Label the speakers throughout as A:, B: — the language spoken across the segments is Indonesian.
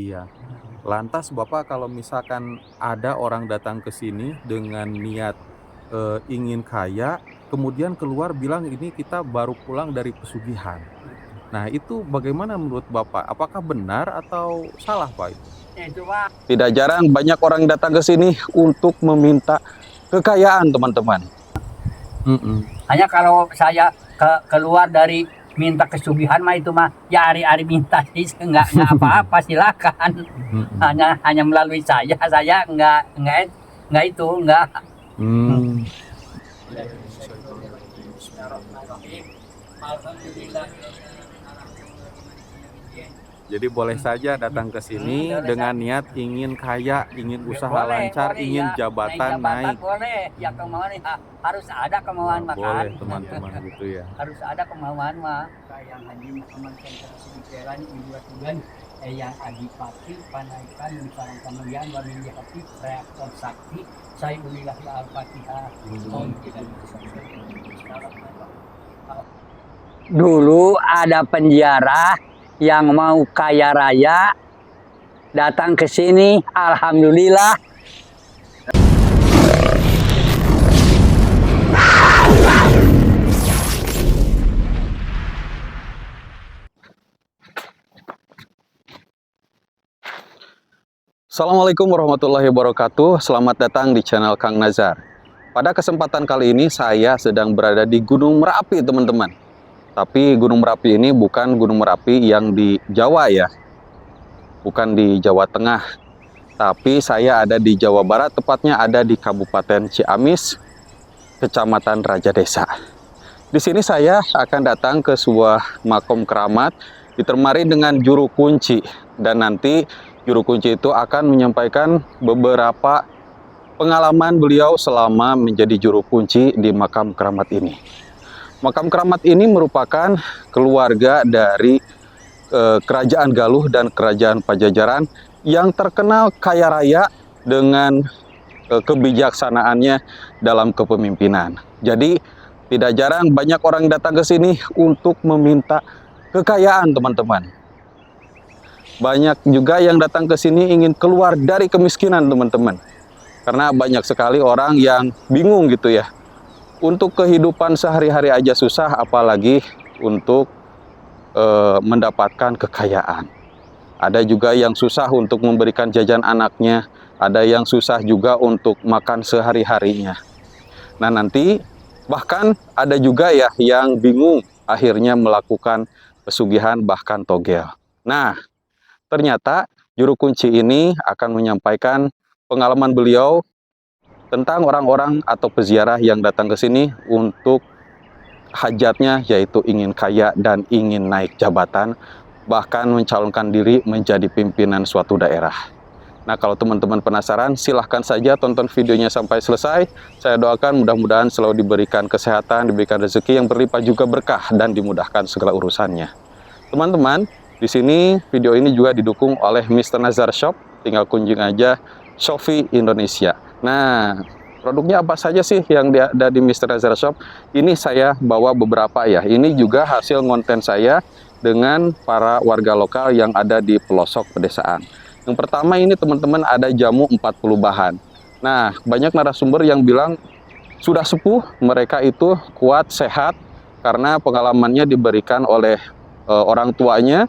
A: Iya. Lantas Bapak kalau misalkan ada orang datang ke sini dengan niat, ingin kaya, kemudian keluar bilang, "Ini kita baru pulang dari pesugihan." Nah, itu bagaimana menurut Bapak? Apakah benar atau salah, Pak, itu?
B: Tidak jarang banyak orang datang ke sini untuk meminta kekayaan, teman-teman.
A: Mhm,
C: Hanya kalau saya keluar dari minta kesugihan mah itu mah ya hari-hari minta sih nggak apa-apa silakan.
A: mhm.
C: Hanya melalui saya nggak itu nggak.
A: Mmm. Jadi boleh saja datang ke sini dengan niat ingin kaya, ingin usaha lancar, ingin
C: Ya,
A: jabatan naik.
C: boleh ya kemauan harus ada kemauan
A: Wah,
C: makan.
A: boleh teman-teman gitu ya.
C: Harus ada kemauan mah yang Haji Muhammad Sentral Tugan yang adipati panaikan di parang kemuliaan wa min jihati reaktor sakti saya ulillahi al-fatihah. Dulu ada penjara yang mau kaya raya datang ke sini, alhamdulillah.
B: Assalamualaikum warahmatullahi wabarakatuh. Selamat datang di channel Kang Nazar. Pada kesempatan kali ini saya sedang berada di Gunung Merapi, teman-teman. Tapi Gunung Merapi ini bukan Gunung Merapi yang di Jawa ya. Bukan di Jawa Tengah. Tapi saya ada di Jawa Barat, tepatnya ada di Kabupaten Ciamis, Kecamatan Raja Desa. Di sini saya akan datang ke sebuah makom keramat ditemani dengan juru kunci, dan nanti juru kunci itu akan menyampaikan beberapa pengalaman beliau selama menjadi juru kunci di makam keramat ini. Makam keramat ini merupakan keluarga dari Kerajaan Galuh dan Kerajaan Pajajaran yang terkenal kaya raya dengan kebijaksanaannya dalam kepemimpinan. Jadi tidak jarang banyak orang datang ke sini untuk meminta kekayaan, teman-teman. Banyak juga yang datang ke sini ingin keluar dari kemiskinan, teman-teman. Karena banyak sekali orang yang bingung gitu ya. Untuk kehidupan sehari-hari aja susah, apalagi untuk mendapatkan kekayaan. Ada juga yang susah untuk memberikan jajan anaknya. Ada yang susah juga untuk makan sehari-harinya. Nah, nanti bahkan ada juga ya yang bingung akhirnya melakukan pesugihan bahkan togel. Nah, ternyata juru kunci ini akan menyampaikan pengalaman beliau tentang orang-orang atau peziarah yang datang ke sini untuk hajatnya, yaitu ingin kaya dan ingin naik jabatan, bahkan mencalonkan diri menjadi pimpinan suatu daerah. Nah, kalau teman-teman penasaran, silahkan saja tonton videonya sampai selesai. Saya doakan mudah-mudahan selalu diberikan kesehatan, diberikan rezeki yang berlimpah juga berkah, dan dimudahkan segala urusannya. Teman-teman, di sini video ini juga didukung oleh Mr. Nazar Shop. Tinggal kunjung aja Shopee Indonesia. Nah, produknya apa saja sih yang ada di Mr. Nazar Shop? Ini saya bawa beberapa ya. Ini juga hasil konten saya dengan para warga lokal yang ada di pelosok pedesaan. Yang pertama ini teman-teman ada jamu 40 bahan. Nah, banyak narasumber yang bilang sudah sepuh, mereka itu kuat, sehat, karena pengalamannya diberikan oleh orang tuanya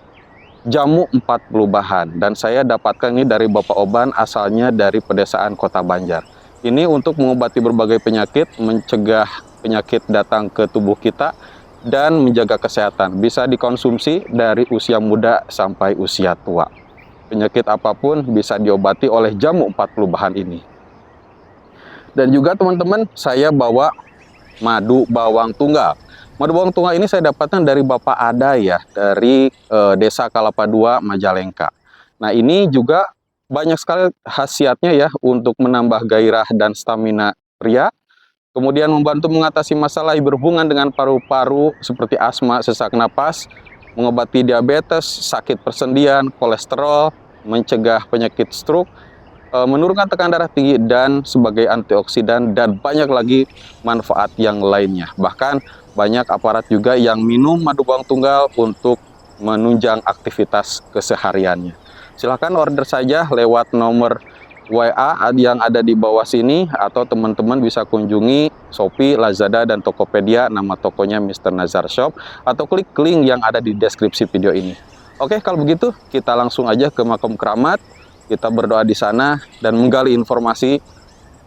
B: jamu 40 bahan. Dan saya dapatkan ini dari Bapak Oban, asalnya dari pedesaan Kota Banjar. Ini untuk mengobati berbagai penyakit, mencegah penyakit datang ke tubuh kita, dan menjaga kesehatan. Bisa dikonsumsi dari usia muda sampai usia tua. Penyakit apapun bisa diobati oleh jamu 40 bahan ini. Dan juga teman-teman, saya bawa madu bawang tunggal. Madu bawang tunggal ini saya dapatkan dari Bapak Ada ya, dari Desa Kalapa II, Majalengka. Nah, ini juga banyak sekali khasiatnya ya untuk menambah gairah dan stamina pria. Kemudian membantu mengatasi masalah yang berhubungan dengan paru-paru seperti asma, sesak napas, mengobati diabetes, sakit persendian, kolesterol, mencegah penyakit stroke, menurunkan tekanan darah tinggi, dan sebagai antioksidan, dan banyak lagi manfaat yang lainnya. Bahkan banyak aparat juga yang minum madu bawang tunggal untuk menunjang aktivitas kesehariannya. Silahkan order saja lewat nomor WA yang ada di bawah sini, atau teman-teman bisa kunjungi Shopee, Lazada, dan Tokopedia, nama tokonya Mr. Nazar Shop, atau klik link yang ada di deskripsi video ini. Oke, kalau begitu kita langsung aja ke Makom Keramat, kita berdoa di sana dan menggali informasi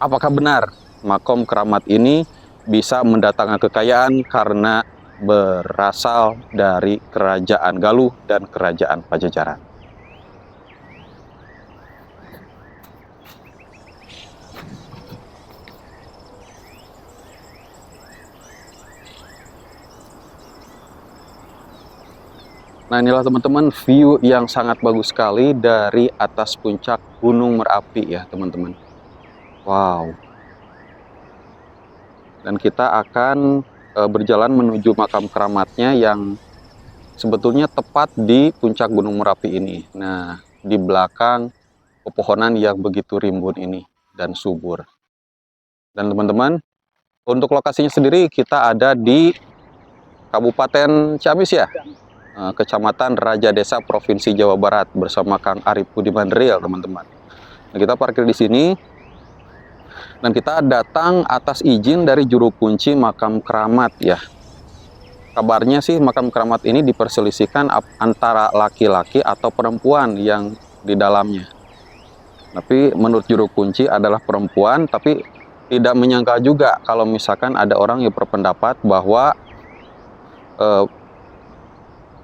B: apakah benar Makom Keramat ini bisa mendatangkan kekayaan karena berasal dari Kerajaan Galuh dan Kerajaan Pajajaran. Nah, inilah teman-teman view yang sangat bagus sekali dari atas puncak Gunung Merapi ya teman-teman. Wow. Dan kita akan berjalan menuju makam keramatnya yang sebetulnya tepat di puncak Gunung Merapi ini. Nah, di belakang pepohonan yang begitu rimbun ini dan subur. Dan teman-teman, untuk lokasinya sendiri kita ada di Kabupaten Ciamis ya, Kecamatan Raja Desa, Provinsi Jawa Barat, bersama Kang Arif Budiman Real, teman-teman. Nah, kita parkir di sini dan kita datang atas izin dari juru kunci makam keramat ya. Kabarnya sih makam keramat ini diperselisihkan antara laki-laki atau perempuan yang di dalamnya. Tapi menurut juru kunci adalah perempuan, tapi tidak menyangka juga kalau misalkan ada orang yang berpendapat bahwa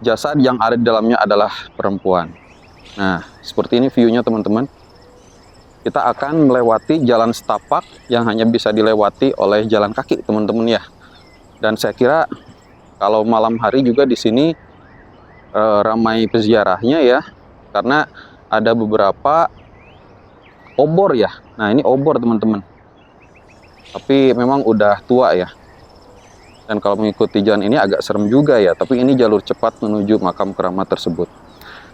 B: jasad yang ada di dalamnya adalah perempuan. Nah, seperti ini view-nya teman-teman. Kita akan melewati jalan setapak yang hanya bisa dilewati oleh jalan kaki teman-teman ya. Dan saya kira kalau malam hari juga di sini ramai peziarahnya ya, karena ada beberapa obor ya. Nah, ini obor teman-teman. Tapi memang udah tua ya. Dan kalau mengikuti jalan ini agak serem juga ya, tapi ini jalur cepat menuju makam keramat tersebut.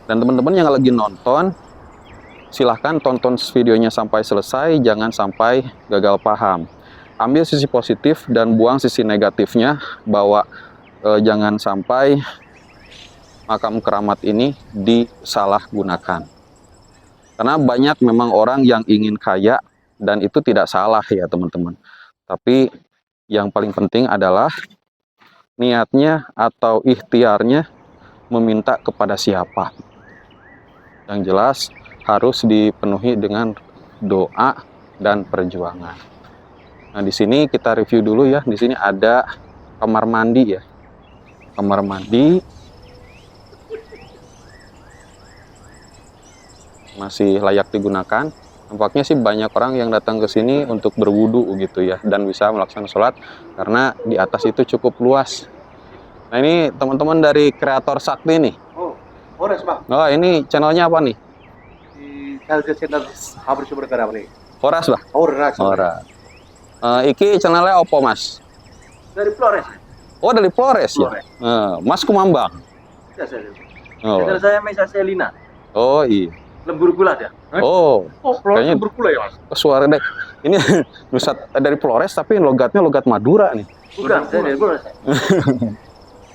B: Dan teman-teman yang lagi nonton, silahkan tonton videonya sampai selesai, jangan sampai gagal paham. Ambil sisi positif dan buang sisi negatifnya, bahwa jangan sampai makam keramat ini disalahgunakan. Karena banyak memang orang yang ingin kaya, dan itu tidak salah ya teman-teman. Tapi yang paling penting adalah niatnya atau ikhtiarnya meminta kepada siapa. Yang jelas harus dipenuhi dengan doa dan perjuangan. Nah, di sini kita review dulu ya. Di sini ada kamar mandi ya. Kamar mandi masih layak digunakan. Nampaknya sih banyak orang yang datang ke sini untuk berwudu gitu ya, dan bisa melaksanakan sholat karena di atas itu cukup luas. Nah, ini teman-teman dari kreator Sakti nih.
D: Oh, Horas Bang.
B: Oh, ini channelnya apa nih?
D: Di channel Habis Bergerak nih.
B: Horas bah?
D: Horas.
B: Horas. Iki channelnya opo mas?
D: Dari Flores.
B: Oh, dari Flores ya?
D: Flores.
B: Mas Kumambang?
D: Ya, saya.
B: Oh,
D: Channel saya Mesa Selina.
B: oh iya.
D: Lembur gula dia.
B: Oh,
D: Flores
B: kayaknya
D: lembur gula ya, Mas?
B: suara deh. Ini Nusat dari Flores tapi logatnya logat Madura nih.
D: Bukan, saya dari Flores.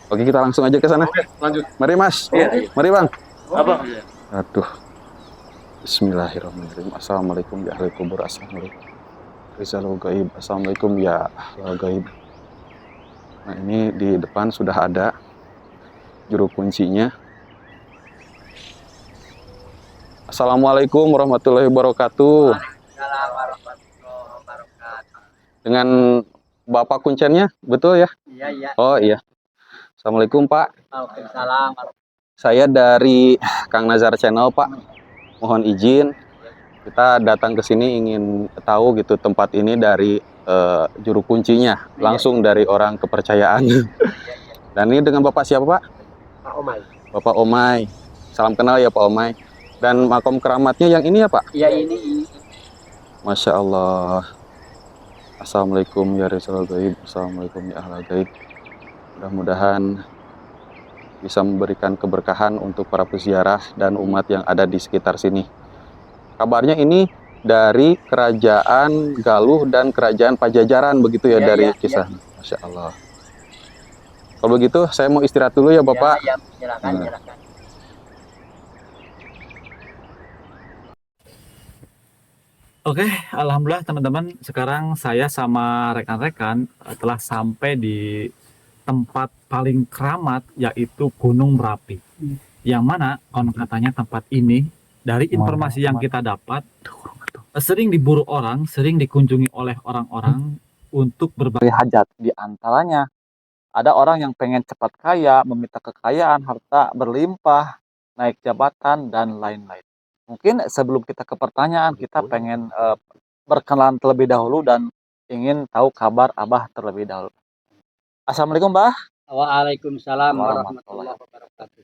B: Oke, kita langsung aja ke sana.
D: Oke, lanjut.
B: Mari mas.
D: Iya.
B: Mari bang.
D: Apa?
B: Aduh. Bismillahirrahmanirrahim. Assalamualaikum ya ahli kubur. Assalamualaikum. Rizalul gaib. Assalamualaikum ya ahli gaib. Nah, ini di depan sudah ada juru kuncinya. Assalamualaikum warahmatullahi wabarakatuh. Dengan Bapak kuncinya, betul ya?
C: Iya, iya.
B: Oh iya. Assalamualaikum Pak.
C: Waalaikumsalam.
B: Saya dari Kang Nazar Channel Pak. Mohon izin, kita datang ke sini ingin tahu gitu tempat ini dari juru kuncinya, langsung dari orang kepercayaan. Dan ini dengan Bapak siapa Pak?
D: Pak Omai.
B: Bapak Omai. Salam kenal ya Pak Omai. Dan makom keramatnya yang ini ya Pak?
C: Iya, ini.
B: Masya Allah. Assalamualaikum ya Rizal Gaib. Assalamualaikum ya Ahlal Gaib. Mudah-mudahan bisa memberikan keberkahan untuk para peziarah dan umat yang ada di sekitar sini. Kabarnya ini dari Kerajaan Galuh dan Kerajaan Pajajaran, begitu ya,
C: Ya,
B: dari
C: ya,
B: kisah. Masya Allah. Kalau begitu saya mau istirahat dulu ya Bapak.
C: Ya, silakan, silakan.
E: Oke, alhamdulillah teman-teman. Sekarang saya sama rekan-rekan telah sampai di tempat paling keramat, yaitu Gunung Merapi. Yang mana konon katanya tempat ini dari informasi yang kita dapat sering diburu orang, sering dikunjungi oleh orang-orang untuk berbagai hajat. Di antaranya ada orang yang pengen cepat kaya, meminta kekayaan, harta berlimpah, naik jabatan, dan lain-lain. Mungkin sebelum kita ke pertanyaan, kita pengen berkenalan terlebih dahulu dan ingin tahu kabar Abah terlebih dahulu. Assalamualaikum, Bah.
C: Waalaikumsalam
E: Warahmatullahi
C: warahmatullahi wabarakatuh.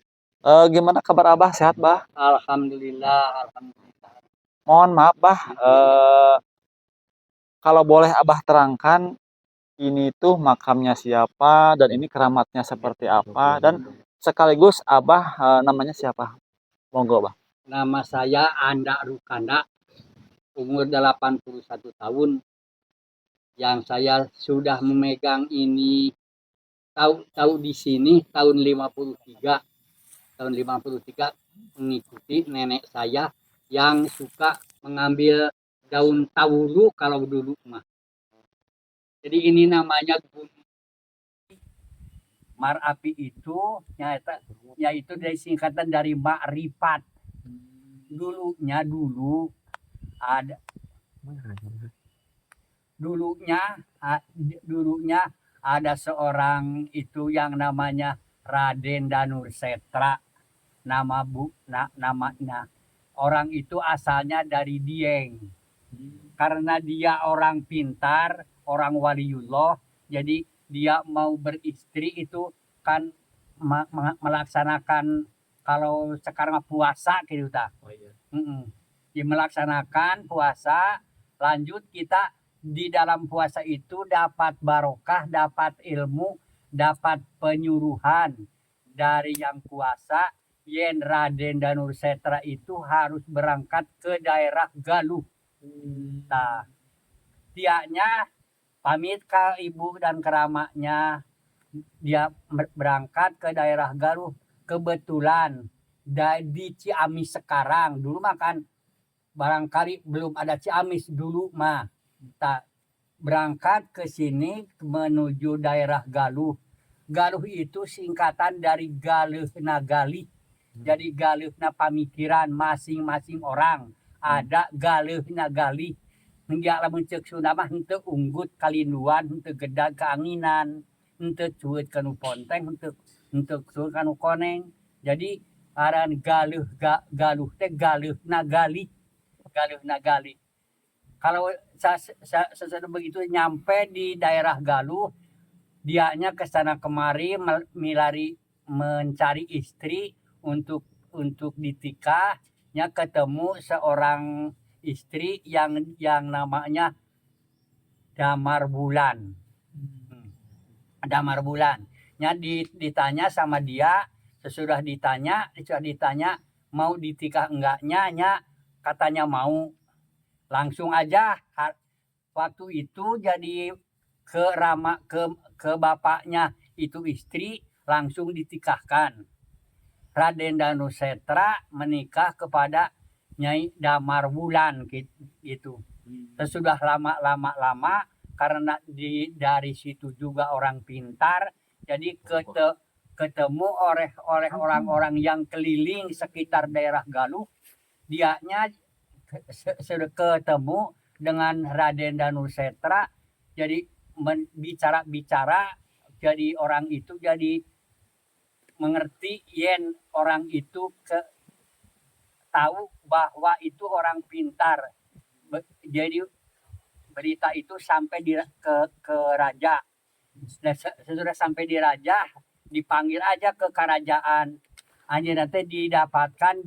E: Gimana kabar Abah? Sehat, Bah?
C: Alhamdulillah.
E: Mohon maaf, Bah. Kalau boleh Abah terangkan, ini tuh makamnya siapa dan ini keramatnya seperti apa, dan sekaligus Abah namanya siapa? Monggo, Bah.
C: Nama saya Anda Rukanda, umur 81 tahun. Yang saya sudah memegang ini tahu di sini tahun 53. Tahun 53 mengikuti nenek saya yang suka mengambil daun tawulu kalau dulu mah. Jadi ini namanya Gunung Marapi itu yaitu dari singkatan dari makrifat. Dulu ada seorang itu yang namanya Raden Danursetra. Namanya orang itu asalnya dari Dieng. Karena dia orang pintar, orang waliullah, jadi dia mau beristri itu kan melaksanakan kalau sekarang puasa gitu ta. Dia melaksanakan puasa, lanjut kita di dalam puasa itu dapat barokah, dapat ilmu, dapat penyuruhan dari yang kuasa. Yen Raden Danursetra itu harus berangkat ke daerah Galuh. Nah, dianya pamit ke ibu dan keramatnya, dia berangkat ke daerah Galuh. Kebetulan di Ciamis sekarang, dulu makan barangkali belum ada Ciamis dulu mah. Kita berangkat ke sini menuju daerah Galuh. Galuh itu singkatan dari Galuh Nagali. Jadi Galuh na pamikiran masing-masing orang. Ada Galuh Nagali. Menjak lamun ceuk Sunda mah henteu unggut kalinduan, henteu gedag keanginan, henteu cueut kanu ponteng, henteu cueut kanu koneng. Jadi aran Galuh teh Galuh Nagali. Galuh Nagali. Kalau sesudah begitu nyampe di daerah Galuh, dianya ke sana kemari milari mencari istri untuk ditikahnya, ketemu seorang istri yang namanya Damar Bulan. Damar Bulan. Nya ditanya sama dia, sesudah ditanya mau ditikah enggaknya, nya katanya mau. Langsung aja waktu itu jadi ke bapaknya itu istri langsung ditikahkan. Raden Danursetra menikah kepada Nyai Damar Bulan gitu. Sesudah lama karena dari situ juga orang pintar, jadi ketemu oleh orang-orang yang keliling sekitar daerah Galuh. Dianya ketemu dengan Raden Danursetra, jadi bicara, jadi orang itu jadi mengerti yen orang itu tahu bahwa itu orang pintar. Jadi berita itu sampai ke raja. Sesudah sampai di raja, dipanggil aja ke kerajaan. Hanya nanti didapatkan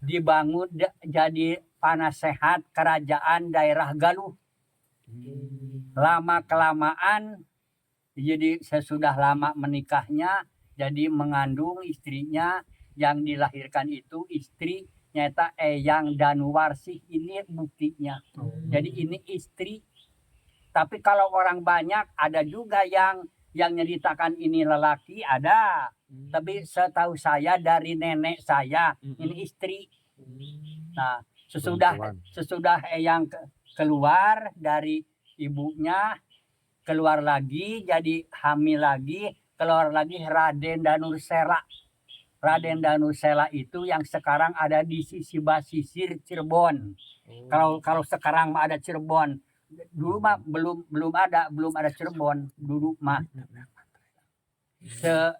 C: dibangun jadi penasehat kerajaan daerah Galuh. Lama kelamaan, jadi sesudah lama menikahnya, jadi mengandung istrinya, yang dilahirkan itu istri nyata Eyang Danuwarsih. Ini buktinya. Jadi ini istri. Tapi kalau orang banyak ada juga yang nyeritakan ini lelaki, ada. Tapi setahu saya dari nenek saya ini istri. Nah, sesudah Eyang keluar dari ibunya, keluar lagi jadi hamil lagi, keluar lagi Raden Danursela. Raden Danursela itu yang sekarang ada di sisi basisir Cirebon. Kalau sekarang mah ada Cirebon. Dulu mah belum ada Cirebon dulu mah.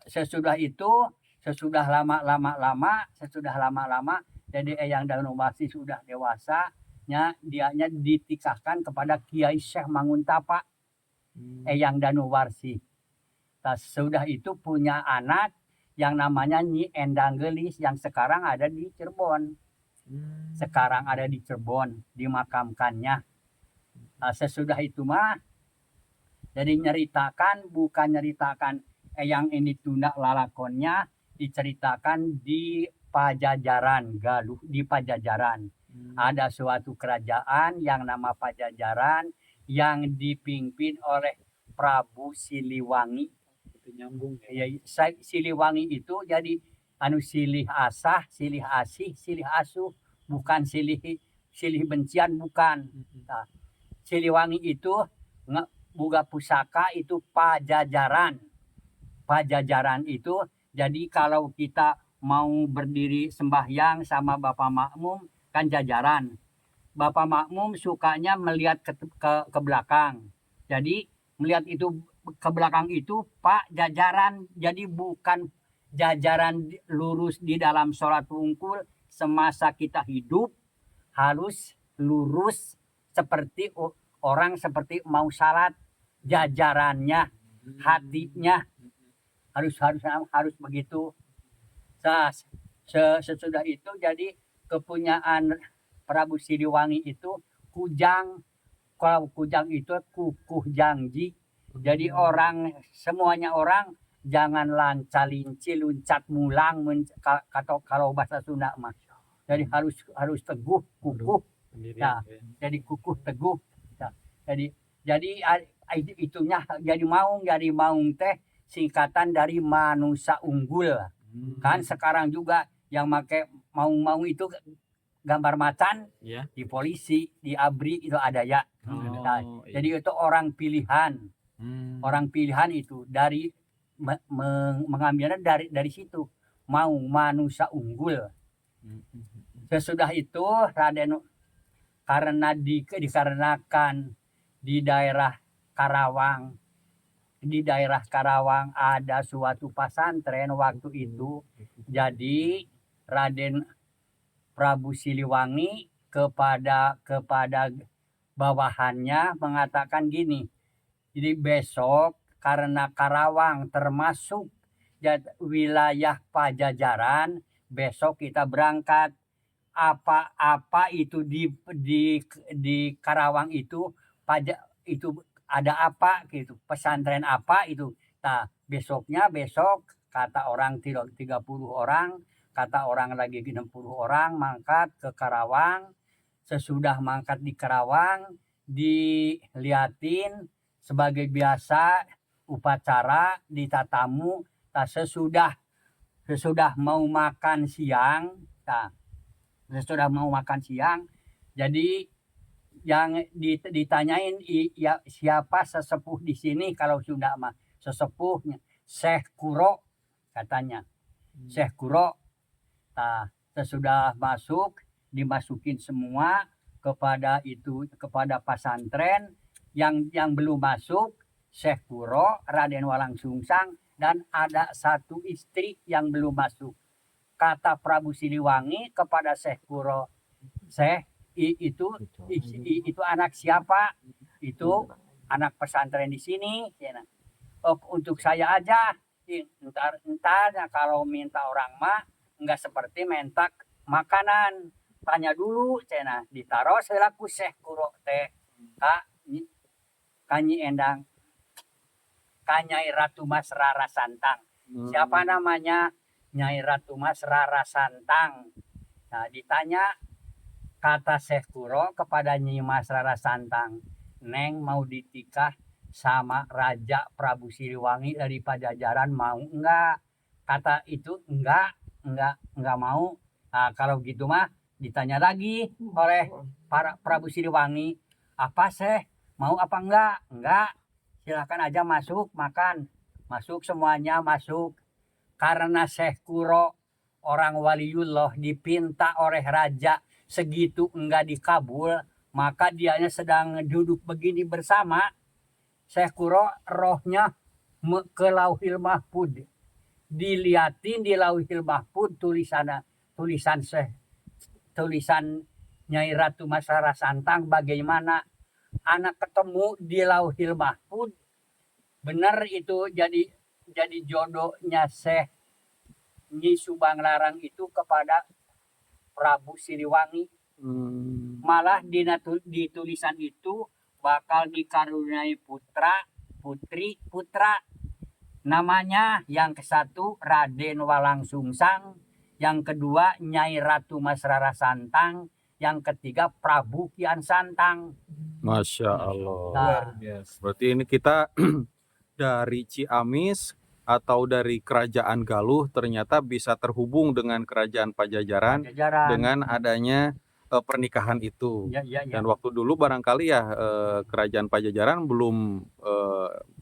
C: Sesudah itu, sesudah lama, jadi Eyang Danuwarsi sudah dewasa, dianya ditikahkan kepada Kiai Syekh Manguntapa, Eyang Danuwarsi. Nah, sudah itu punya anak yang namanya Nyi Endang Gelis yang sekarang ada di Cirebon. Sekarang ada di Cirebon, dimakamkannya. Nah, sesudah itu mah, jadi bukan nyeritakan Eyang ini tunda lalakonnya, diceritakan di Pajajaran, Galuh di Pajajaran. Ada suatu kerajaan yang nama Pajajaran yang dipimpin oleh Prabu Siliwangi.
E: Itu nyambung
C: ya. Siliwangi itu jadi silih asah, silih asih, silih asuh, bukan silih bencian, bukan. Nah, Siliwangi itu buga pusaka itu Pajajaran. Pajajaran itu jadi kalau kita mau berdiri sembahyang sama Bapak Makmum kan jajaran. Bapak Makmum sukanya melihat ke belakang. Jadi melihat itu ke belakang itu Pak jajaran. Jadi bukan jajaran lurus di dalam sholat wungkul. Semasa kita hidup harus lurus seperti orang seperti mau salat, jajarannya, hatinya harus begitu. Sesudah itu jadi kepunyaan Prabu Siliwangi itu kujang. Kalau kujang itu kukuh jangji. Jadi semuanya orang jangan lanca-linci, luncat mulang kalau bahasa Sunda mah. Jadi harus teguh, kukuh. Nah, jadi kukuh teguh. Nah, jadi itunya jadi maung teh singkatan dari manusia unggul. Kan sekarang juga yang make maung itu gambar macan di polisi, di ABRI itu ada ya. Nah, jadi itu orang pilihan. Orang pilihan itu dari mengambilnya dari situ. Mau manusia unggul. Sesudah itu Raden karena dikarenakan di daerah Karawang ada suatu pesantren waktu itu. Jadi Raden Prabu Siliwangi kepada bawahannya mengatakan gini. Jadi besok karena Karawang termasuk wilayah Pajajaran, besok kita berangkat. Apa itu di Karawang itu ada apa gitu, pesantren apa itu. Nah, besok kata orang 30 orang, kata orang lagi 60 orang mangkat ke Karawang. Sesudah mangkat di Karawang diliatin sebagai biasa upacara ditatamu. Nah, sesudah mau makan siang, jadi yang ditanyain siapa sesepuh di sini, kalau Sunda mah sesepuhnya Syekh Kuro katanya. Syekh Kuro. Nah, sesudah dimasukin semua kepada pesantren. Yang belum masuk Syekh Kuro, Raden Walang Sungsang, dan ada satu istri yang belum masuk. Kata Prabu Siliwangi kepada Syekh Kuro, Syekh, itu anak siapa? Itu anak pesantren di sini. Untuk saya aja. Entar kalau minta orang mah enggak seperti minta makanan. Tanya dulu, ditaruh selaku Syekh Kuro teh. Kanyi Endang, Nyai Ratu Mas Rara Santang. Siapa namanya? Nyai Ratu Mas Rara Santang. Nah, ditanya kata Syekh Kuro kepada Nyai Mas Rara Santang, Neng mau ditikah sama Raja Prabu Siliwangi dari Pajajaran, mau enggak? Kata itu enggak mau. Nah, kalau gitu mah Ditanya lagi oleh para Prabu Siliwangi, apa Syekh, mau apa enggak? Enggak, silakan aja masuk makan. Masuk semuanya masuk. Karena Syekh Kuro orang waliullah dipinta oleh raja segitu enggak dikabul, maka dianya sedang duduk begini bersama. Syekh Kuro rohnya ke Lauhil Mahfud. Diliatin di Lauhil Mahfud tulisan Nyai Ratu Mas Rara Santang, bagaimana anak ketemu di Lauhil Mahfud. Benar itu jadi jodohnya Syekh Nyi Subang Larang itu kepada Prabu Siliwangi. Malah di tulisan itu bakal dikaruniai putra. Namanya yang ke-1 Raden Walang Sungsang, yang kedua Nyai Ratu Mas Rara Santang, yang ketiga Prabu Kian Santang.
A: Masya Allah.
C: Nah,
A: Berarti ini kita dari Ciamis atau dari Kerajaan Galuh ternyata bisa terhubung dengan Kerajaan Pajajaran
C: Pajajaran.
A: dengan adanya pernikahan itu.
C: Ya.
A: Dan waktu dulu barangkali ya Kerajaan Pajajaran belum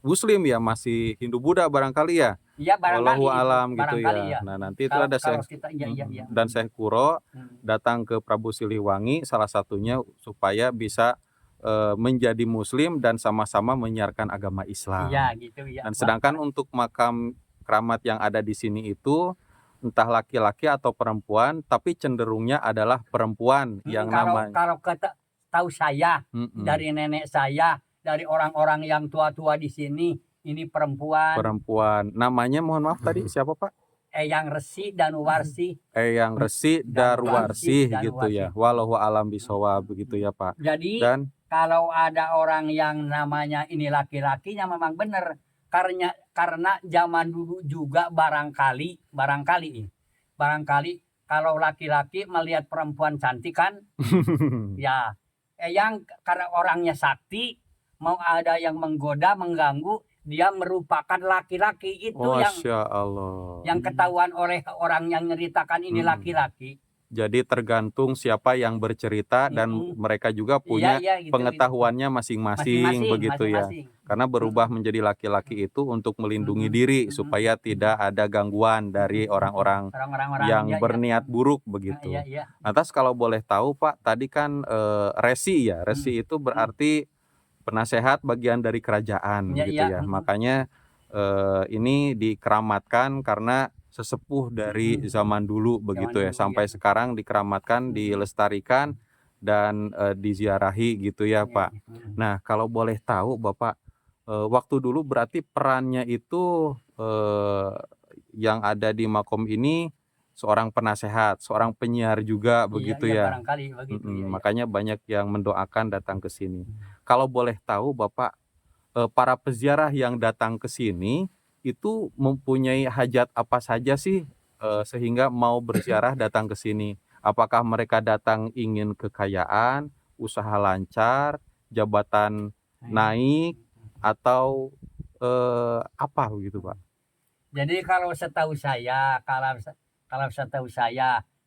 A: Muslim ya, masih Hindu Buddha barangkali ya.
C: Iya, barangkali
A: Wallahu
C: itu,
A: alam gitu
C: barangkali
A: ya. Nah nanti itu ada
C: Kalau
A: Syekh
C: kita, iya.
A: dan Syekh Kuro
C: Hmm.
A: datang ke Prabu Siliwangi salah satunya supaya bisa menjadi Muslim dan sama-sama menyiarkan agama Islam.
C: Iya gitu ya.
A: Dan sedangkan untuk makam keramat yang ada di sini itu entah laki-laki atau perempuan, tapi cenderungnya adalah perempuan yang namanya.
C: Kalau tahu saya
A: Mm-mm.
C: dari nenek saya, dari orang-orang yang tua-tua di sini, ini perempuan.
A: Perempuan. Namanya mohon maaf tadi siapa Pak?
C: Eyang Resi dan Warsi.
A: Eyang Resi Darwarsi gitu ya. Wallahu alam bisawab begitu ya Pak.
C: Jadi
A: Dan
C: kalau ada orang yang namanya ini laki-lakinya memang benar, karena zaman dulu juga barangkali kalau laki-laki melihat perempuan cantik kan ya yang karena orangnya sakti, mau ada yang menggoda mengganggu, dia merupakan laki-laki itu
A: Masya Allah.
C: yang ketahuan oleh orang yang nyeritakan ini laki-laki.
A: Jadi tergantung siapa yang bercerita dan mereka juga punya
C: gitu,
A: pengetahuannya masing-masing begitu ya. Karena berubah menjadi laki-laki itu untuk melindungi diri supaya tidak ada gangguan dari orang-orang yang berniat buruk begitu. Lantas kalau boleh tahu Pak, tadi kan resi ya. Resi itu berarti penasehat bagian dari kerajaan gitu ya. Makanya ini dikeramatkan karena sesepuh dari zaman dulu begitu ya, sampai sekarang dikeramatkan, dilestarikan dan diziarahi gitu ya Pak. Nah kalau boleh tahu Bapak, waktu dulu berarti perannya itu yang ada di makom ini seorang penasehat, seorang penyiar juga begitu ya.
C: Barangkali begitu,
A: makanya banyak yang mendoakan datang ke sini. Kalau boleh tahu Bapak, para peziarah yang datang ke sini itu mempunyai hajat apa saja sih sehingga mau berziarah datang ke sini? Apakah mereka datang ingin kekayaan, usaha lancar, jabatan naik, atau apa begitu Pak?
C: Jadi kalau setahu saya,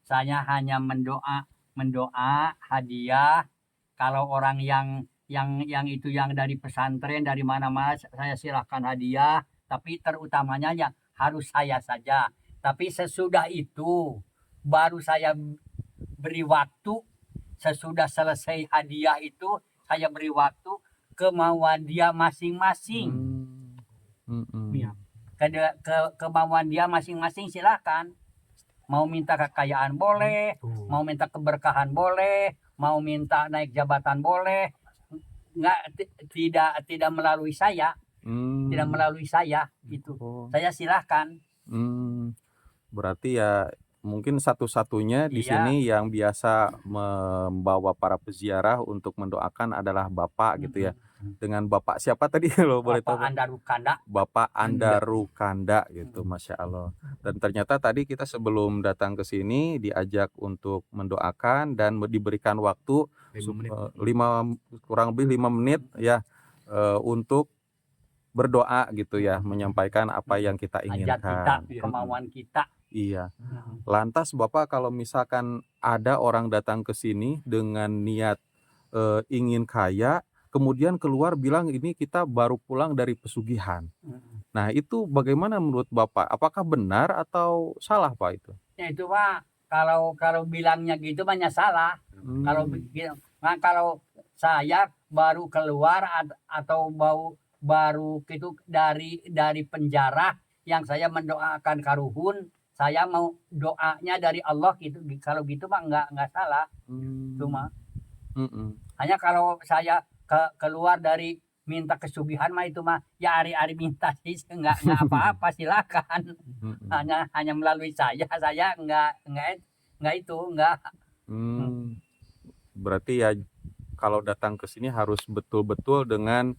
C: saya hanya mendoa hadiah. Kalau orang yang itu yang dari pesantren dari mana-mana, saya silakan hadiah. Tapi terutamanya ya harus saya saja. Tapi sesudah itu baru saya beri waktu. Sesudah selesai hadiah itu saya beri waktu kemauan dia masing-masing. Kemauan dia masing-masing silakan. Mau minta kekayaan boleh, mau minta keberkahan boleh, mau minta naik jabatan boleh. Tidak melalui saya. Tidak melalui saya gitu. Saya silahkan.
A: Berarti ya mungkin satu-satunya di sini yang biasa membawa para peziarah untuk mendoakan adalah Bapak gitu ya. Dengan Bapak siapa tadi kalau boleh tahu? Bapak Andarukanda gitu, Masya Allah. Dan ternyata tadi kita sebelum datang ke sini diajak untuk mendoakan dan diberikan waktu kurang lebih 5 menit ya untuk berdoa gitu ya, menyampaikan apa yang kita inginkan.
C: Kemauan kita
A: Iya. Lantas Bapak kalau misalkan ada orang datang ke sini dengan niat, ingin kaya, kemudian keluar bilang, "Ini kita baru pulang dari pesugihan." Nah itu bagaimana menurut Bapak? Apakah benar atau salah Pak itu?
C: Ya itu mah kalau kalau bilangnya gitu mah ya salah. Kalau
A: Mmm,
C: begitu, nah kalau saya baru keluar atau baru gitu dari penjara yang saya mendoakan karuhun, saya mau doanya dari Allah gitu. Kalau gitu mah nggak salah.
A: mmm,
C: Cuma
A: mhm,
C: hanya kalau saya keluar dari minta kesugihan mah itu mah ya hari-hari minta sih nggak apa-apa silakan.
A: mhm,
C: Hanya melalui saya nggak itu nggak.
A: mmm. Berarti ya kalau datang ke sini harus betul-betul dengan,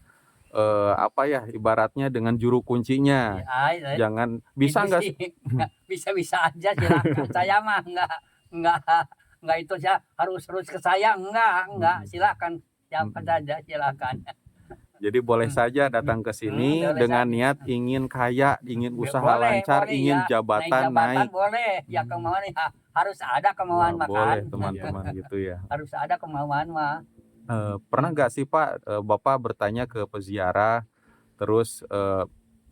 A: apa ya, ibaratnya dengan juru kuncinya.
C: Ya,
A: Jangan
C: itu
A: bisa nggak
C: sih bisa-bisa aja silakan. Saya mah nggak nggak itu saya harus ke saya nggak
A: mhm,
C: silakan siapa
A: mhm.
C: saja silakan.
A: Jadi boleh saja datang ke sini
C: Boleh
A: dengan
C: saja.
A: niat ingin kaya, ingin usaha
C: Boleh
A: lancar,
C: boleh ya
A: ingin
C: naik
A: jabatan
C: jabatan
A: naik.
C: boleh ya
A: Mmm.
C: kemauan ya harus ada
A: Wah
C: kemauan
A: boleh
C: makan.
A: teman-teman gitu ya.
C: Harus ada kemauan mah.
A: Pernah nggak sih Pak, Bapak bertanya ke peziarah, terus,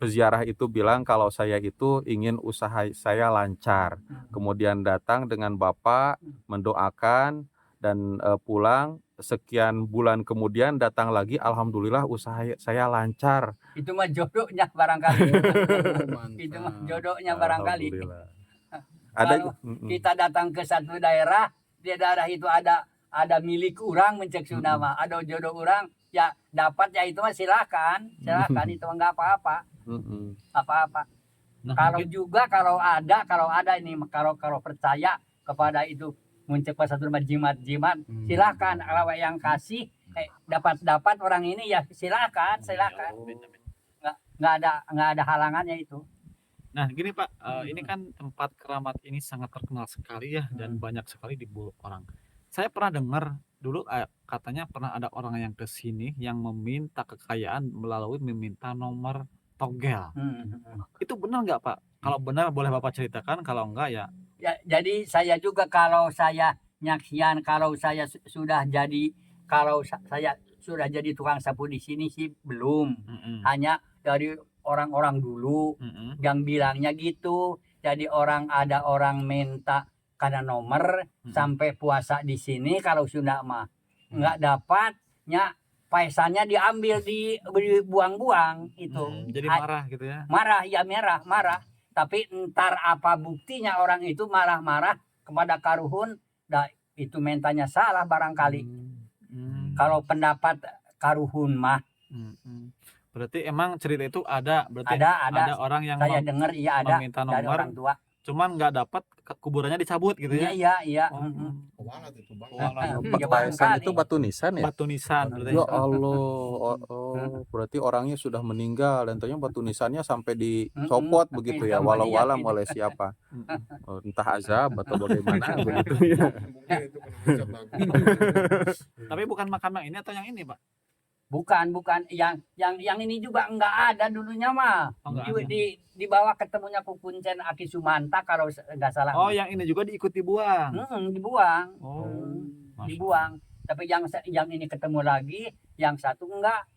A: peziarah itu bilang kalau saya itu ingin usaha saya lancar, kemudian datang dengan Bapak, mendoakan dan, pulang, sekian bulan kemudian datang lagi, alhamdulillah usaha saya lancar.
C: Itu mah jodohnya barangkali.
A: Oh
C: Itu mah
A: mantap,
C: jodohnya barangkali.
A: alhamdulillah. Ada
C: Kalau
A: mhm,
C: kita datang ke satu daerah, di daerah itu ada milik orang mencek
A: mhm,
C: nama, ada jodoh orang, ya dapat ya itu mah silakan itu mah nggak apa-apa,
A: mhm,
C: apa-apa.
E: Nah,
C: Kalau
E: mungkin
C: juga kalau ada ini kalau percaya kepada itu muncul pas satu rumah jimat-jimat, silakan kalau yang kasih dapat orang ini ya silakan nggak ada halangannya itu.
E: Nah, gini Pak, ini kan tempat keramat ini sangat terkenal sekali ya dan banyak sekali diburu orang. Saya pernah dengar dulu katanya pernah ada orang yang ke sini yang meminta kekayaan melalui meminta nomor togel. Itu benar nggak Pak? Kalau benar boleh Bapak ceritakan, kalau enggak ya.
C: Ya, jadi saya juga kalau saya nyaksian kalau saya sudah jadi saya sudah jadi tukang sapu di sini sih belum.
E: Mhm,
C: Hanya dari orang-orang dulu
E: mhm,
C: yang bilangnya gitu. Jadi ada orang minta karena nomor
E: mhm,
C: sampai puasa di sini kalau sudah mah nggak dapatnya paisannya diambil dibuang-buang itu.
E: jadi marah gitu ya.
C: Marah ya marah tapi entar apa buktinya orang itu marah-marah kepada karuhun dah itu mentanya salah barangkali
E: Mmm,
C: kalau pendapat karuhun mah
E: mhm. Berarti emang cerita itu ada, berarti
C: ada
E: ada orang yang
C: saya dengar iya ada
E: meminta
C: dari
E: nomor,
C: orang tua
E: cuman nggak dapat, kuburannya dicabut gitu
C: iya
E: ya?
C: iya
E: Oh,
A: Oh,
E: walah,
C: ya
A: paesan itu
C: barangkali
A: batu nisan ya?
E: batu nisan berarti.
A: Ya Allah, berarti orangnya sudah meninggal dan ternyata batu nisannya sampai dicopot begitu ya,
C: sama dia
A: walau-alam
C: gitu
A: oleh siapa,
E: Mhm.
A: entah azab atau bagaimana begitu ya.
E: Tapi bukan makam yang ini atau yang ini, Pak?
C: bukan yang ini juga enggak ada dulunya mah
E: Oh, nggak
C: di,
E: ada.
C: di dibawa ketemunya Kukuncen Aki Sumanta kalau enggak salah
E: Oh,
C: mah.
E: yang ini juga diikut dibuang.
C: Dibuang.
E: Oh, Masya
C: Dibuang. Tapi yang ini ketemu lagi, yang satu enggak.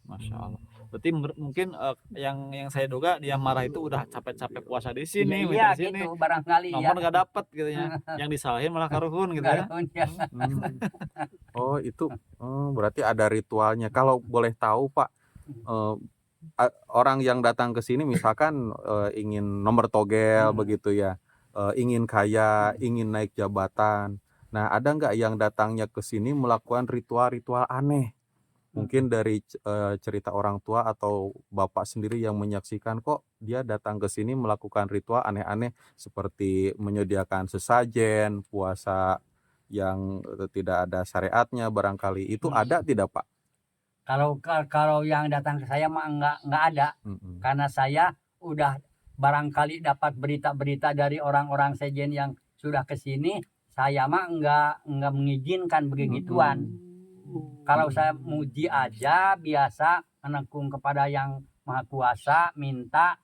E: Masya Allah. Berarti mungkin yang saya duga dia marah itu udah capek-capek puasa di sini, minta
C: Iya
E: di sini,
C: gitu barangkali ya.
E: nomor nggak dapet gitu ya. Yang disalahin malah karuhun gitu ya.
C: Karuhun ya.
A: Mmm. Oh itu, berarti ada ritualnya. Kalau boleh tahu Pak, eee, orang yang datang ke sini misalkan, ingin nomor togel begitu ya, ingin kaya, ingin naik jabatan. Nah ada nggak yang datangnya ke sini melakukan ritual-ritual aneh? Mungkin dari cerita orang tua atau Bapak sendiri yang menyaksikan, kok dia datang ke sini melakukan ritual aneh-aneh seperti menyediakan sesajen, puasa yang, tidak ada syariatnya barangkali, itu ada tidak, Pak?
C: Kalau yang datang ke saya mah enggak ada.
A: Mhm,
C: Karena saya udah barangkali dapat berita-berita dari orang-orang sejen yang sudah ke sini, saya mah enggak mengizinkan begituan. Kalau saya muji aja biasa menekung kepada yang Maha Kuasa minta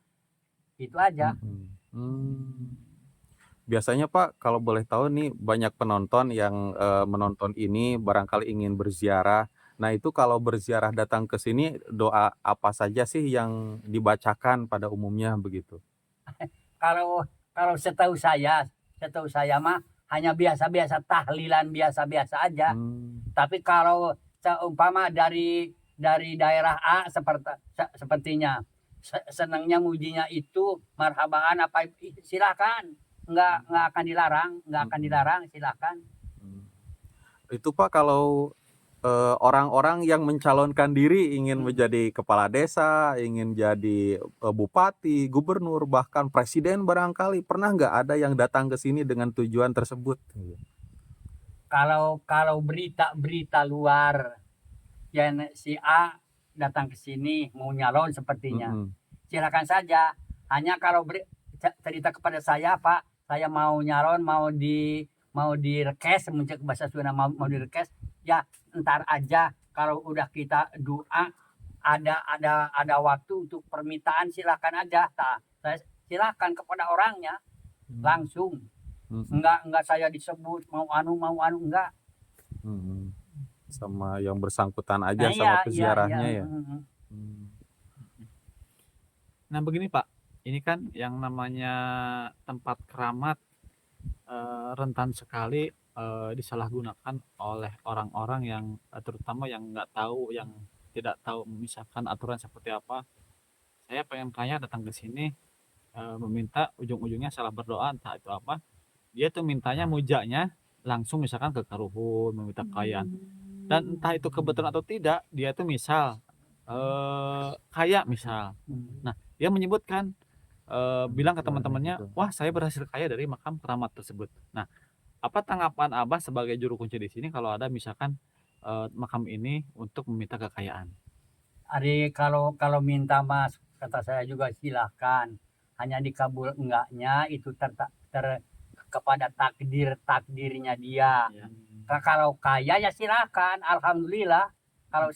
C: Itu aja.
A: Biasanya Pak, kalau boleh tahu nih banyak penonton yang menonton ini barangkali ingin berziarah. Nah itu kalau berziarah datang ke sini doa apa saja sih yang dibacakan pada umumnya begitu?
C: Kalau kalau setahu saya mah hanya biasa-biasa tahlilan biasa-biasa aja. Tapi kalau seumpama dari daerah A sepertinya senangnya mujinya itu marhabaan apa silakan, nggak akan dilarang, silakan.
A: Itu Pak kalau orang-orang yang mencalonkan diri ingin menjadi kepala desa, ingin jadi bupati, gubernur, bahkan presiden barangkali pernah nggak ada yang datang ke sini dengan tujuan tersebut?
C: Kalau berita luar yang si A datang ke sini mau nyalon sepertinya, silakan saja. Hanya kalau cerita kepada saya, Pak, saya mau nyalon, mau direkes, muncul bahasa Sunda mau direkes, ya ntar aja. Kalau udah kita doa, ada waktu untuk permintaan, silakan aja. Saya silakan kepada orangnya langsung. Enggak saya disebut mau anu enggak.
A: Sama yang bersangkutan aja sama peziarahnya ya.
E: Nah begini Pak, ini kan yang namanya tempat keramat rentan sekali disalahgunakan oleh orang-orang yang terutama yang nggak tahu, yang tidak tahu memisahkan aturan seperti apa. Saya pengen kaya datang ke sini meminta, ujung-ujungnya salah berdoa entah itu apa. Dia tuh mintanya mujanya langsung misalkan ke karuhun, meminta kekayaan. Dan entah itu kebetulan atau tidak, dia tuh misal kaya misal. Nah, dia menyebutkan bilang ke teman-temannya, wah saya berhasil kaya dari makam keramat tersebut. Nah, apa tanggapan Abah sebagai juru kunci di sini kalau ada misalkan makam ini untuk meminta kekayaan?
C: Ari kalau minta mas, kata saya juga silahkan. Hanya dikabul enggaknya itu kepada takdirnya dia. Kalau kaya ya silakan, alhamdulillah. Kalau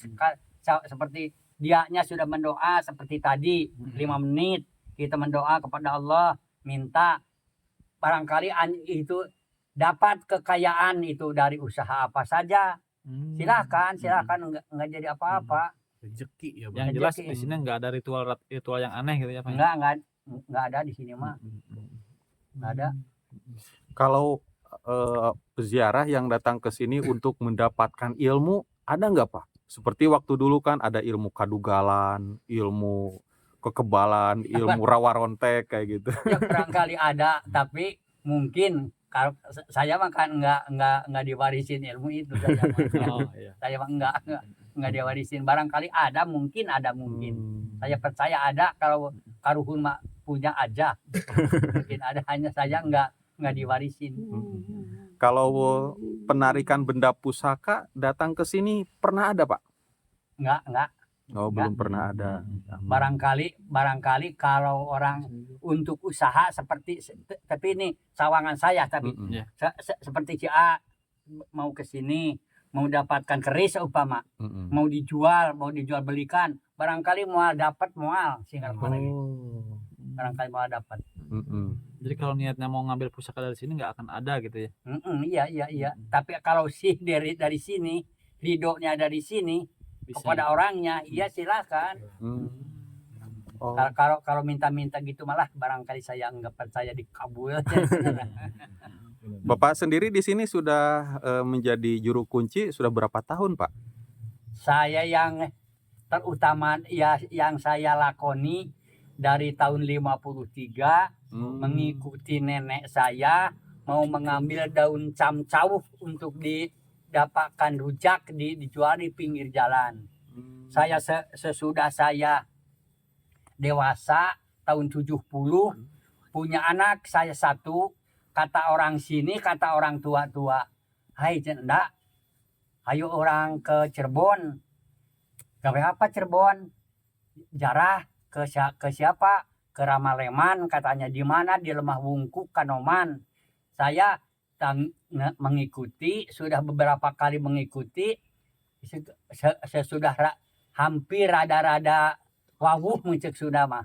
C: seperti dianya sudah mendoa seperti tadi 5 menit kita mendoa kepada Allah, minta barangkali itu dapat kekayaan itu dari usaha apa saja. Silakan enggak jadi apa-apa.
E: Rezeki ya, Bang. Yang jelas di sini nggak ada ritual yang aneh gitu ya, Pak.
C: Enggak ada di sini mah. Enggak ada.
A: Kalau peziarah yang datang ke sini untuk mendapatkan ilmu, ada nggak Pak? Seperti waktu dulu kan ada ilmu kadugalan, ilmu kekebalan, ilmu rawarontek kayak gitu.
C: Ya barangkali ada, tapi mungkin kalau saya mah kan enggak diwarisin ilmu itu saya mah. Saya mah enggak diwarisin. Barangkali ada mungkin. Saya percaya ada, kalau karuhun mah punya aja. Mungkin ada, hanya saya enggak diwarisin.
A: Kalau penarikan benda pusaka datang ke sini pernah ada, Pak?
C: Enggak.
A: Oh, belum pernah ada.
C: Barangkali kalau orang untuk usaha seperti, tapi ini sawangan saya, tapi seperti si A mau ke sini, mau dapatkan keris umpama, mau dijual belikan, barangkali mau dapat sehingga barangkali mau dapat.
E: Jadi kalau niatnya mau ngambil pusaka dari sini nggak akan ada gitu ya?
C: Iya. Tapi kalau sih dari sini, ridhonya dari sini bisa, kepada orangnya, iya silakan. Kalau minta-minta gitu malah barangkali saya nggak percaya dikabul.
A: Bapak sendiri di sini sudah menjadi juru kunci sudah berapa tahun, Pak?
C: Saya yang terutama yang saya lakoni dari tahun 53 mengikuti nenek saya mau mengambil daun camcauh untuk didapatkan rujak dijual di pinggir jalan. Saya sesudah saya dewasa tahun 70 punya anak saya satu, kata orang sini, kata orang tua-tua, hai cendak, ayo orang ke Cirebon. Gawe apa Cirebon? Jarah ke siapa? Ke Ramaleman katanya. Di mana? Di Lemah Wungku, Kanoman. Saya mengikuti, sudah beberapa kali mengikuti, sesudah hampir rada-rada wawuh mencek sudah mah.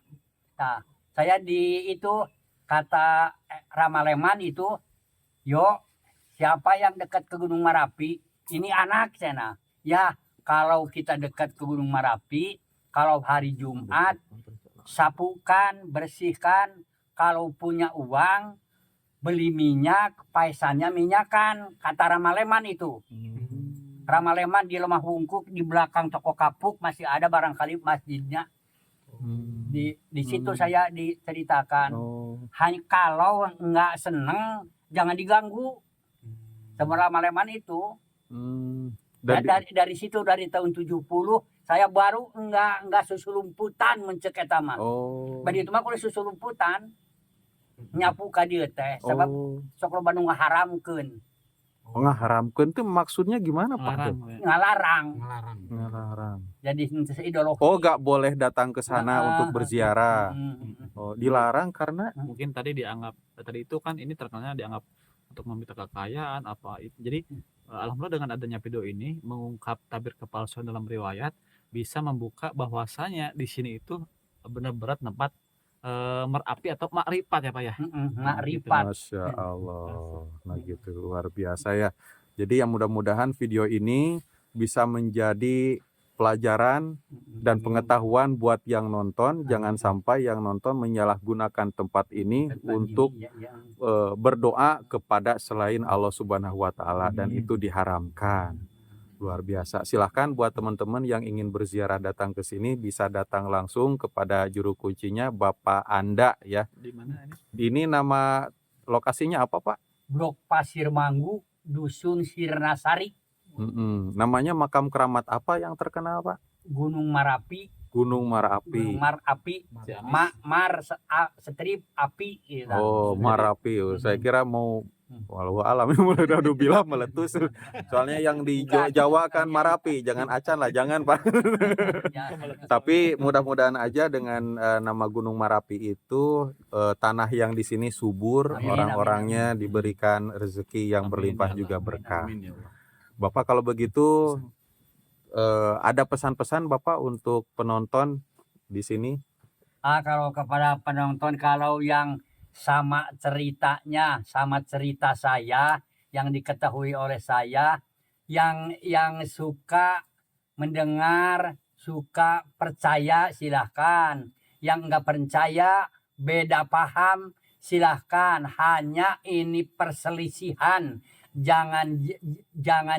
C: Nah, Saya di itu kata Ramaleman itu, yo siapa yang dekat ke Gunung Merapi, ini anak sana. Ya kalau kita dekat ke Gunung Merapi, kalau hari Jumat sapukan, bersihkan, kalau punya uang beli minyak, paisannya minyakan, kata Ramaleman itu. Ramaleman di Lemah Hungkuk di belakang toko kapuk masih ada barangkali masjidnya. Di situ saya diceritakan. Hanya kalau nggak seneng jangan diganggu. Sama Ramaleman itu. Dari situ dari tahun 70 saya baru enggak susulumputan mencek eta mah. Badi itu mah kalau susulumputan nyapu ka dieu teh sebab sok loba nu ngaharamkeun.
A: Ngaharamkeun tuh maksudnya gimana Pak?
C: Ngalarang. Jadi ideologi.
A: Gak boleh datang ke sana untuk berziarah. Dilarang karena
E: mungkin tadi dianggap tadi itu kan ini terkenalnya dianggap untuk meminta kekayaan apa itu. Jadi alhamdulillah dengan adanya video ini mengungkap tabir kepalsuan dalam riwayat bisa membuka bahwasanya di sini itu benar-benar tempat merapi atau makrifat ya Pak ya.
C: Makrifat.
A: Masya Allah. Nah gitu luar biasa ya. Jadi yang mudah-mudahan video ini bisa menjadi pelajaran dan pengetahuan buat yang nonton. Jangan sampai yang nonton menyalahgunakan tempat ini untuk berdoa kepada selain Allah Subhanahu wa Ta'ala, dan itu diharamkan. Luar biasa. Silahkan buat teman-teman yang ingin berziarah datang ke sini bisa datang langsung kepada juru kuncinya Bapak Anda ya.
E: Di mana ini?
A: Ini nama lokasinya apa Pak?
C: Blok Pasir Manggu, Dusun Sirnasari.
A: Namanya makam keramat apa yang terkenal Pak?
C: Gunung Merapi.
A: Gunung Merapi.
C: Gunung Merapi. Strip api. Gitu.
A: Merapi. Saya kira mau walau alam mulai udah bilang meletus. Soalnya yang di Jawa kan Marapi, jangan acan lah, jangan Pak. Tapi mudah-mudahan aja dengan nama Gunung Merapi itu tanah yang di sini subur, orang-orangnya diberikan rezeki yang berlimpah juga berkah. Bapak kalau begitu ada pesan-pesan Bapak untuk penonton di sini?
C: Kalau kepada penonton, kalau yang sama ceritanya, sama cerita saya yang diketahui oleh saya, yang suka mendengar, suka percaya silahkan, yang enggak percaya beda paham silahkan. Hanya ini perselisihan, jangan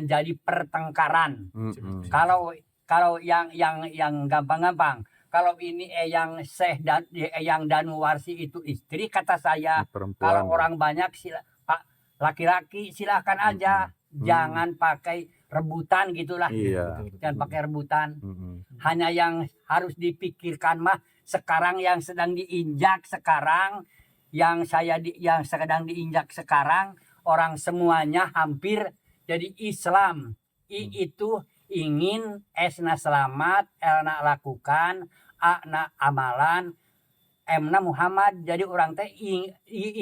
C: jadi pertengkaran. Kalau yang gampang-gampang, kalau ini Eyang Syekh dan Eyang Danuwarsi itu istri, kata saya. Kalau orang banyak Pak laki-laki silahkan aja, jangan pakai rebutan gitulah. Jangan pakai rebutan. Hanya yang harus dipikirkan mah sekarang yang sedang diinjak sekarang, yang sedang diinjak sekarang, orang semuanya hampir jadi Islam. Itu ingin esna selamat, elna lakukan, akna amalan, emna Muhammad. Jadi orang teh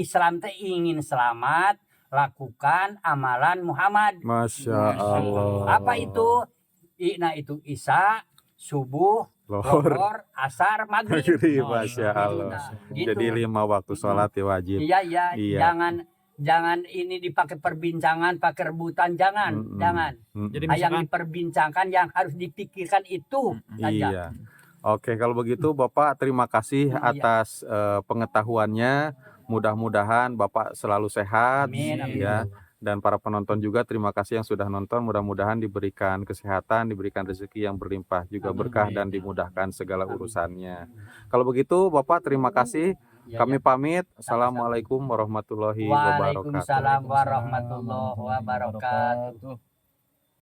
C: Islam teh ingin selamat, lakukan amalan Muhammad.
A: Masya Allah.
C: Apa itu? Itu Isya, subuh, lohor, asar, maghrib.
A: Masya Allah.
C: Gitu.
A: Jadi 5 waktu sholat ya wajib.
C: Iya. Jangan ini dipakai perbincangan, pakai rebutan, jangan.
E: Jadi
C: yang diperbincangkan, yang harus dipikirkan itu saja.
A: Iya. Oke, kalau begitu Bapak terima kasih atas pengetahuannya. Mudah-mudahan Bapak selalu sehat.
C: Amin.
A: Ya. Dan para penonton juga terima kasih yang sudah nonton. Mudah-mudahan diberikan kesehatan, diberikan rezeki yang berlimpah, juga berkah dan dimudahkan segala urusannya. Kalau begitu Bapak terima kasih. Kami pamit. Assalamualaikum warahmatullahi wabarakatuh.
C: Waalaikumsalam warahmatullahi wabarakatuh.